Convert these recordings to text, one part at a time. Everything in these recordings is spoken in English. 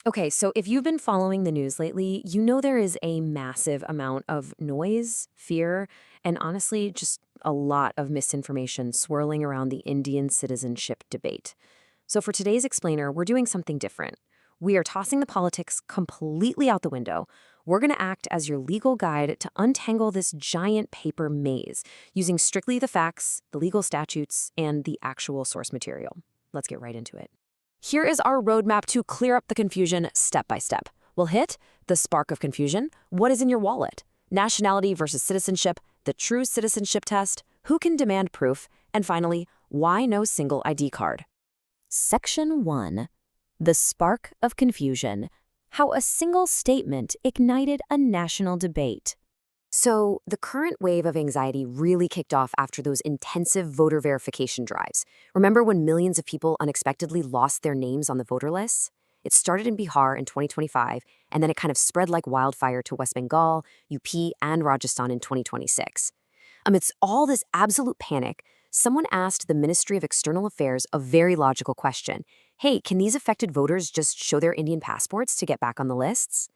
Okay, so if you've been following the news lately, you know there is a massive amount of noise, fear, and honestly, just a lot of misinformation swirling around the Indian citizenship debate. So for today's explainer, we're doing something different. We are tossing the politics completely out the window. We're going to act as your legal guide to untangle this giant paper maze using strictly the facts, the legal statutes, and the actual source material. Let's get right into it. Here is our roadmap to clear up the confusion step by step. We'll hit the spark of confusion, what is in your wallet, nationality versus citizenship, the true citizenship test, who can demand proof, and finally, why no single ID card. Section 1. The spark of confusion, how a single statement ignited a national debate. So, the current wave of anxiety really kicked off after those intensive voter verification drives. Remember when millions of people unexpectedly lost their names on the voter lists? It started in Bihar in 2025, and then it kind of spread like wildfire to West Bengal, UP, and Rajasthan in 2026. Amidst all this absolute panic, someone asked the Ministry of External Affairs a very logical question. Hey, can these affected voters just show their Indian passports to get back on the lists?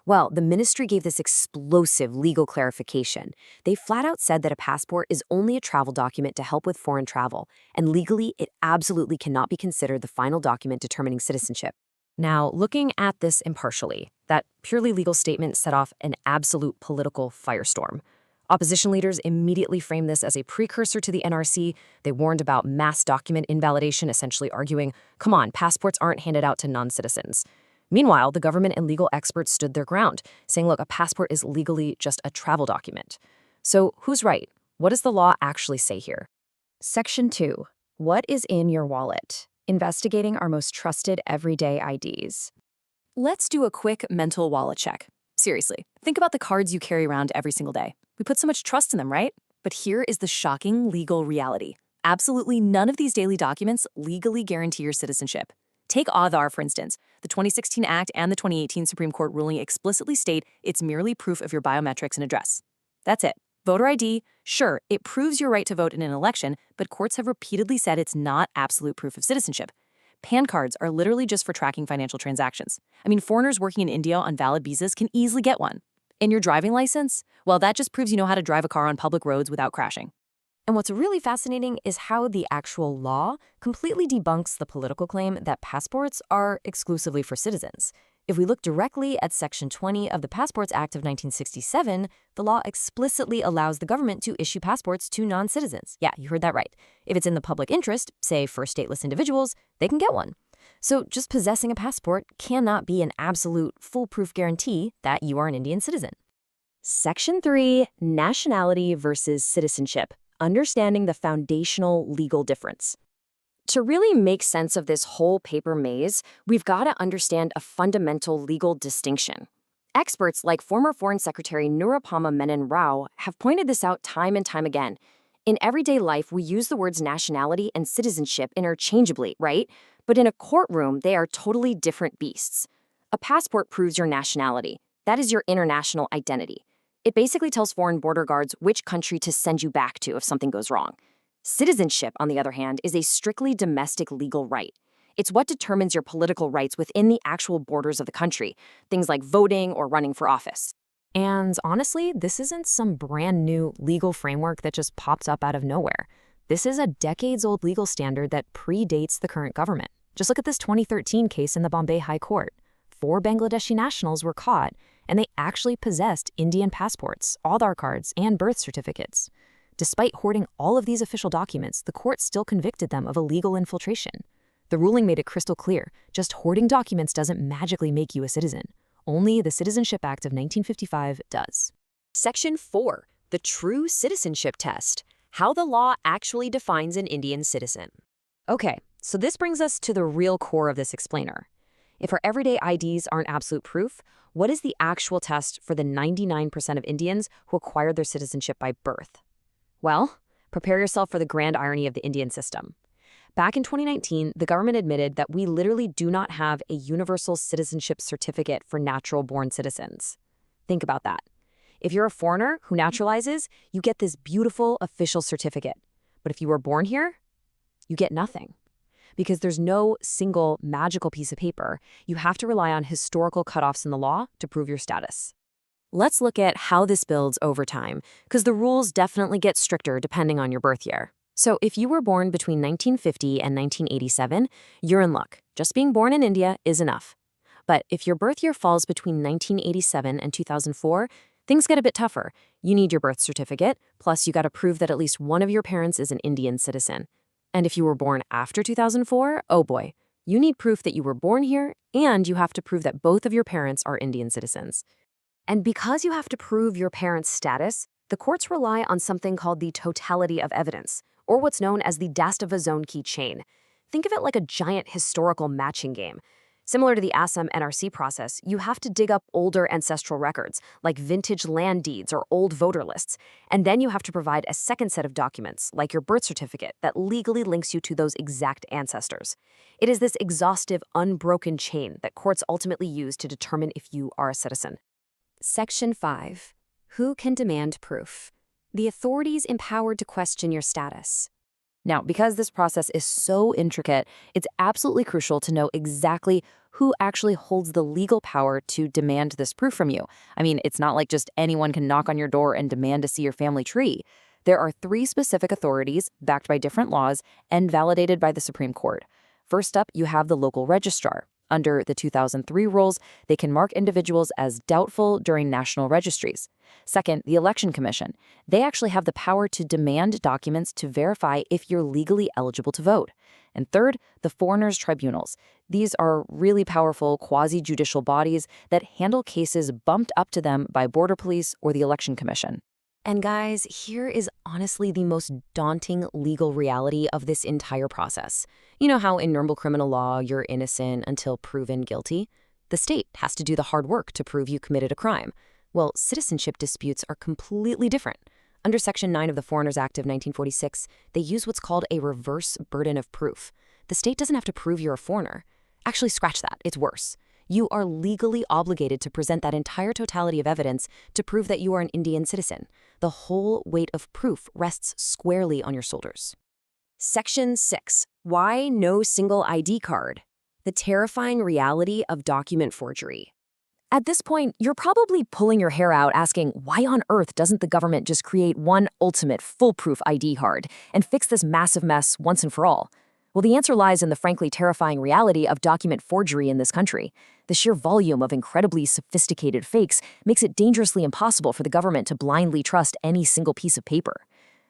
Well, the ministry gave this explosive legal clarification. They flat out said that a passport is only a travel document to help with foreign travel, and legally, it absolutely cannot be considered the final document determining citizenship. Now, looking at this impartially, that purely legal statement set off an absolute political firestorm. Opposition leaders immediately framed this as a precursor to the NRC. They warned about mass document invalidation, essentially arguing, come on, passports aren't handed out to non-citizens. Meanwhile, the government and legal experts stood their ground, saying, look, a passport is legally just a travel document. So who's right? What does the law actually say here? Section 2. What is in your wallet? Investigating our most trusted everyday IDs. Let's do a quick mental wallet check. Seriously, think about the cards you carry around every single day. We put so much trust in them, right? But here is the shocking legal reality. Absolutely none of these daily documents legally guarantee your citizenship. Take Aadhaar, for instance. The 2016 Act and the 2018 Supreme Court ruling explicitly state it's merely proof of your biometrics and address. That's it. Voter ID, sure, it proves your right to vote in an election, but courts have repeatedly said it's not absolute proof of citizenship. PAN cards are literally just for tracking financial transactions. I mean, foreigners working in India on valid visas can easily get one. And your driving license? Well, that just proves you know how to drive a car on public roads without crashing. And what's really fascinating is how the actual law completely debunks the political claim that passports are exclusively for citizens. If we look directly at Section 20 of the Passports Act of 1967, the law explicitly allows the government to issue passports to non-citizens. Yeah, you heard that right. If it's in the public interest, say for stateless individuals, they can get one. So just possessing a passport cannot be an absolute foolproof guarantee that you are an Indian citizen. Section 3, Nationality versus Citizenship. Understanding the foundational legal difference. To really make sense of this whole paper maze, we've got to understand a fundamental legal distinction. Experts like former Foreign Secretary Nurupama Menon Rao have pointed this out time and time again. In everyday life, we use the words nationality and citizenship interchangeably, right? But in a courtroom, they are totally different beasts. A passport proves your nationality. That is your international identity. It basically tells foreign border guards which country to send you back to if something goes wrong. Citizenship, on the other hand, is a strictly domestic legal right. It's what determines your political rights within the actual borders of the country, things like voting or running for office. And honestly, this isn't some brand new legal framework that just popped up out of nowhere. This is a decades-old legal standard that predates the current government. Just look at this 2013 case in the Bombay High Court. 4 Bangladeshi nationals were caught, and they actually possessed Indian passports, Aadhaar cards, and birth certificates. Despite hoarding all of these official documents, the court still convicted them of illegal infiltration. The ruling made it crystal clear, just hoarding documents doesn't magically make you a citizen. Only the Citizenship Act of 1955 does. Section 4. The True Citizenship Test. How the law actually defines an Indian citizen. Okay, so this brings us to the real core of this explainer. If our everyday IDs aren't absolute proof, what is the actual test for the 99% of Indians who acquired their citizenship by birth? Well, prepare yourself for the grand irony of the Indian system. Back in 2019, the government admitted that we literally do not have a universal citizenship certificate for natural-born citizens. Think about that. If you're a foreigner who naturalizes, you get this beautiful official certificate. But if you were born here, you get nothing. because there's no single magical piece of paper. You have to rely on historical cutoffs in the law to prove your status. Let's look at how this builds over time, because the rules definitely get stricter depending on your birth year. So if you were born between 1950 and 1987, you're in luck. Just being born in India is enough. But if your birth year falls between 1987 and 2004, things get a bit tougher. You need your birth certificate, plus you got to prove that at least one of your parents is an Indian citizen. And if you were born after 2004, oh boy, you need proof that you were born here, and you have to prove that both of your parents are Indian citizens. And because you have to prove your parents' status, the courts rely on something called the totality of evidence, or what's known as the Dastavazone chain. Think of it like a giant historical matching game. Similar to the Assam NRC process, you have to dig up older ancestral records, like vintage land deeds or old voter lists, and then you have to provide a second set of documents, like your birth certificate, that legally links you to those exact ancestors. It is this exhaustive, unbroken chain that courts ultimately use to determine if you are a citizen. Section 5. Who can demand proof? The authorities empowered to question your status. Now, because this process is so intricate, it's absolutely crucial to know exactly who actually holds the legal power to demand this proof from you. I mean, it's not like just anyone can knock on your door and demand to see your family tree. There are 3 specific authorities backed by different laws and validated by the Supreme Court. First up, you have the local registrar. Under the 2003 rules, they can mark individuals as doubtful during national registries. Second, the Election Commission. They actually have the power to demand documents to verify if you're legally eligible to vote. And third, the foreigners' tribunals. These are really powerful quasi-judicial bodies that handle cases bumped up to them by Border Police or the Election Commission. And guys, here is honestly the most daunting legal reality of this entire process. You know how in normal criminal law, you're innocent until proven guilty? The state has to do the hard work to prove you committed a crime. Well, citizenship disputes are completely different. Under Section 9 of the Foreigners Act of 1946, they use what's called a reverse burden of proof. The state doesn't have to prove you're a foreigner. Actually, scratch that. It's worse. You are legally obligated to present that entire totality of evidence to prove that you are an Indian citizen. The whole weight of proof rests squarely on your shoulders. Section 6. Why no single ID card? The terrifying reality of document forgery. At this point, you're probably pulling your hair out asking, why on earth doesn't the government just create one ultimate foolproof ID card and fix this massive mess once and for all? Well, the answer lies in the frankly terrifying reality of document forgery in this country. The sheer volume of incredibly sophisticated fakes makes it dangerously impossible for the government to blindly trust any single piece of paper.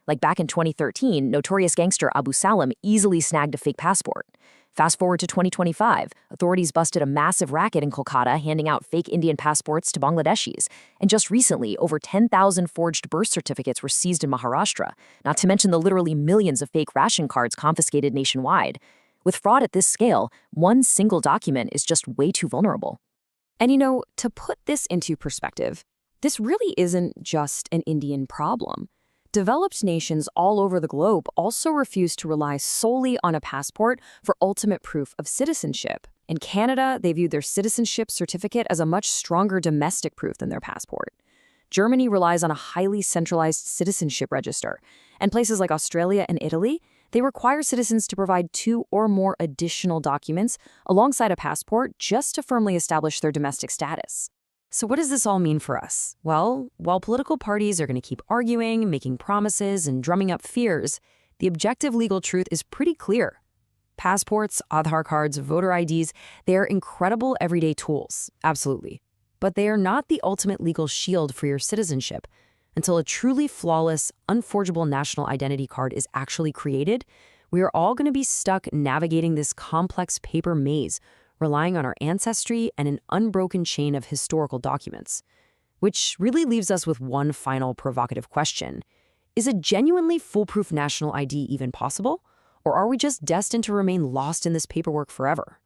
Like back in 2013, notorious gangster Abu Salam easily snagged a fake passport. Fast forward to 2025, authorities busted a massive racket in Kolkata handing out fake Indian passports to Bangladeshis. And just recently, over 10,000 forged birth certificates were seized in Maharashtra, not to mention the literally millions of fake ration cards confiscated nationwide. With fraud at this scale, one single document is just way too vulnerable. And to put this into perspective, this really isn't just an Indian problem. Developed nations all over the globe also refuse to rely solely on a passport for ultimate proof of citizenship. In Canada, they view their citizenship certificate as a much stronger domestic proof than their passport. Germany relies on a highly centralized citizenship register. And places like Australia and Italy, they require citizens to provide 2 or more additional documents alongside a passport just to firmly establish their domestic status. So what does this all mean for us? Well, while political parties are going to keep arguing, making promises, and drumming up fears, the objective legal truth is pretty clear. Passports, Aadhaar cards, voter IDs, they are incredible everyday tools, absolutely. But they are not the ultimate legal shield for your citizenship. Until a truly flawless, unforgeable national identity card is actually created, we are all going to be stuck navigating this complex paper maze, relying on our ancestry and an unbroken chain of historical documents. Which really leaves us with one final provocative question. Is a genuinely foolproof national ID even possible? Or are we just destined to remain lost in this paperwork forever?